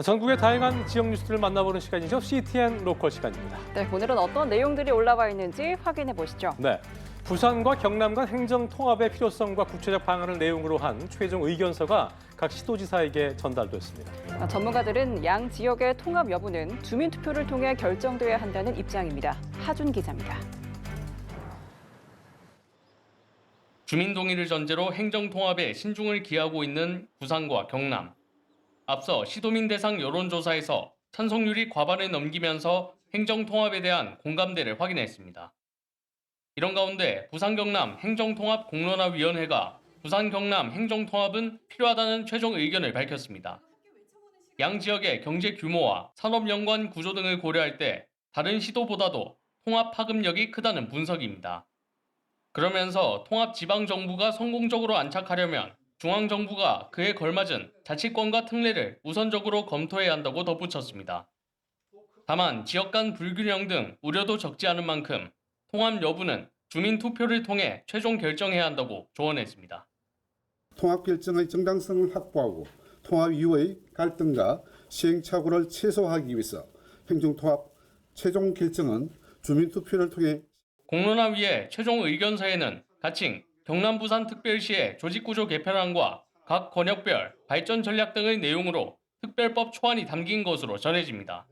전국의 다양한 지역 뉴스들을 만나보는 시간이죠. CTN 로컬 시간입니다. 네, 오늘은 어떤 내용들이 올라와 있는지 확인해 보시죠. 네, 부산과 경남 간 행정 통합의 필요성과 구체적 방안을 내용으로 한 최종 의견서가 각 시도지사에게 전달됐습니다. 전문가들은 양 지역의 통합 여부는 주민투표를 통해 결정돼야 한다는 입장입니다. 하준 기자입니다. 주민 동의를 전제로 행정 통합에 신중을 기하고 있는 부산과 경남. 앞서 시도민 대상 여론조사에서 찬성률이 과반을 넘기면서 행정 통합에 대한 공감대를 확인했습니다. 이런 가운데 부산 경남 행정통합 공론화위원회가 부산 경남 행정통합은 필요하다는 최종 의견을 밝혔습니다. 양 지역의 경제 규모와 산업 연관 구조 등을 고려할 때 다른 시도보다도 통합 파급력이 크다는 분석입니다. 그러면서 통합 지방정부가 성공적으로 안착하려면 중앙정부가 그에 걸맞은 자치권과 특례를 우선적으로 검토해야 한다고 덧붙였습니다. 다만 지역 간 불균형 등 우려도 적지 않은 만큼 통합 여부는 주민 투표를 통해 최종 결정해야 한다고 조언했습니다. 통합 결정의 정당성을 확보하고 통합 이후의 갈등과 시행착오를 최소화하기 위해서 행정통합 최종 결정은 주민 투표를 통해 공론화위의 최종 의견서에는 가칭 경남 부산 특별시의 조직구조 개편안과 각 권역별 발전 전략 등의 내용으로 특별법 초안이 담긴 것으로 전해집니다.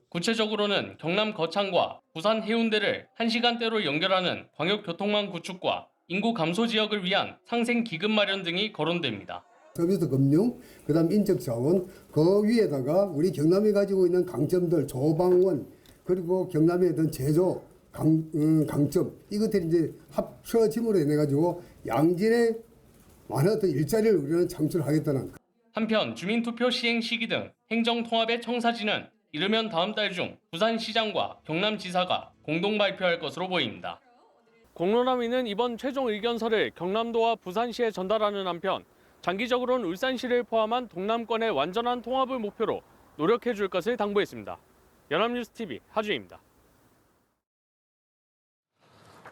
구체적으로는 경남 거창과 부산 해운대를 1시간대로 연결하는 광역교통망 구축과 인구 감소 지역을 위한 상생 기금 마련 등이 거론됩니다. 서비스 금융, 그다음 인적 자원, 그 위에다가 우리 경남이 가지고 있는 강점들 조방원 그리고 경남의 어떤 제조 강점 이것들이 이제 합쳐짐으로 인해 가지고 양질의 많은 어떤 일자리를 우리는 창출하겠다는. 한편 주민투표 시행 시기 등 행정통합의 청사진은 이르면 다음 달 중 부산시장과 경남지사가 공동 발표할 것으로 보입니다. 공론화위는 이번 최종 의견서를 경남도와 부산시에 전달하는 한편 장기적으로는 울산시를 포함한 동남권의 완전한 통합을 목표로 노력해 줄 것을 당부했습니다. 연합뉴스TV 하주입니다.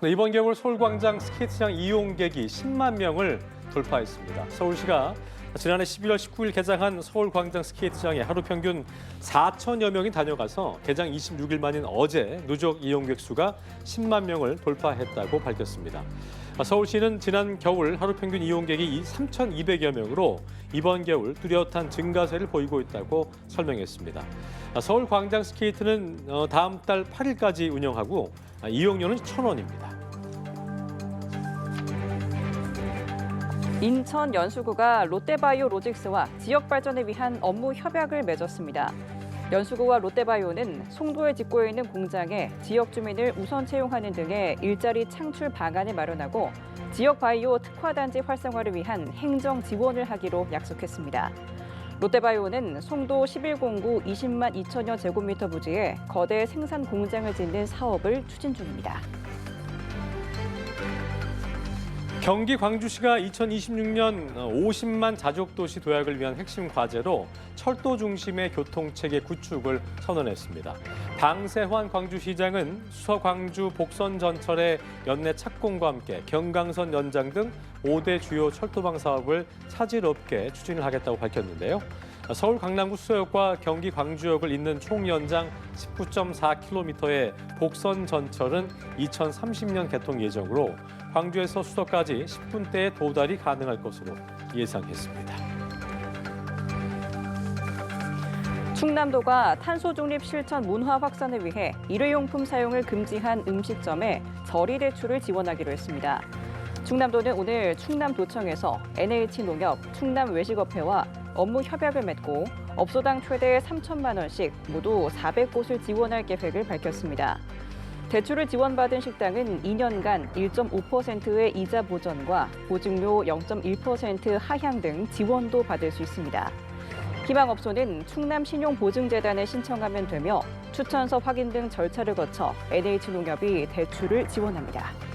네, 이번 겨울 서울광장 스케이트장 이용객이 10만 명을 돌파했습니다. 서울시가 지난해 11월 19일 개장한 서울광장 스케이트장에 하루 평균 4천여 명이 다녀가서 개장 26일 만인 어제 누적 이용객 수가 10만 명을 돌파했다고 밝혔습니다. 서울시는 지난 겨울 하루 평균 이용객이 3,200여 명으로 이번 겨울 뚜렷한 증가세를 보이고 있다고 설명했습니다. 서울광장 스케이트는 다음 달 8일까지 운영하고 이용료는 1,000원입니다. 인천 연수구가 롯데바이오로직스와 지역 발전을 위한 업무 협약을 맺었습니다. 연수구와 롯데바이오는 송도에 짓고 있는 공장에 지역 주민을 우선 채용하는 등의 일자리 창출 방안을 마련하고 지역 바이오 특화단지 활성화를 위한 행정 지원을 하기로 약속했습니다. 롯데바이오는 송도 11공구 20만 2천여 제곱미터 부지에 거대 생산 공장을 짓는 사업을 추진 중입니다. 경기 광주시가 2026년 50만 자족도시 도약을 위한 핵심 과제로 철도 중심의 교통체계 구축을 선언했습니다. 방세환 광주시장은 수서광주 복선 전철의 연내 착공과 함께 경강선 연장 등 5대 주요 철도망 사업을 차질 없게 추진을 하겠다고 밝혔는데요. 서울 강남구 수서역과 경기 광주역을 잇는 총 연장 19.4km의 복선 전철은 2030년 개통 예정으로 광주에서 수서까지 10분대에 도달이 가능할 것으로 예상했습니다. 충남도가 탄소 중립 실천 문화 확산을 위해 일회용품 사용을 금지한 음식점에 저리 대출을 지원하기로 했습니다. 충남도는 오늘 충남도청에서 NH농협, 충남외식업회와 업무 협약을 맺고 업소당 최대 3천만 원씩 모두 400곳을 지원할 계획을 밝혔습니다. 대출을 지원받은 식당은 2년간 1.5%의 이자 보전과 보증료 0.1% 하향 등 지원도 받을 수 있습니다. 희망업소는 충남신용보증재단에 신청하면 되며 추천서 확인 등 절차를 거쳐 NH농협이 대출을 지원합니다.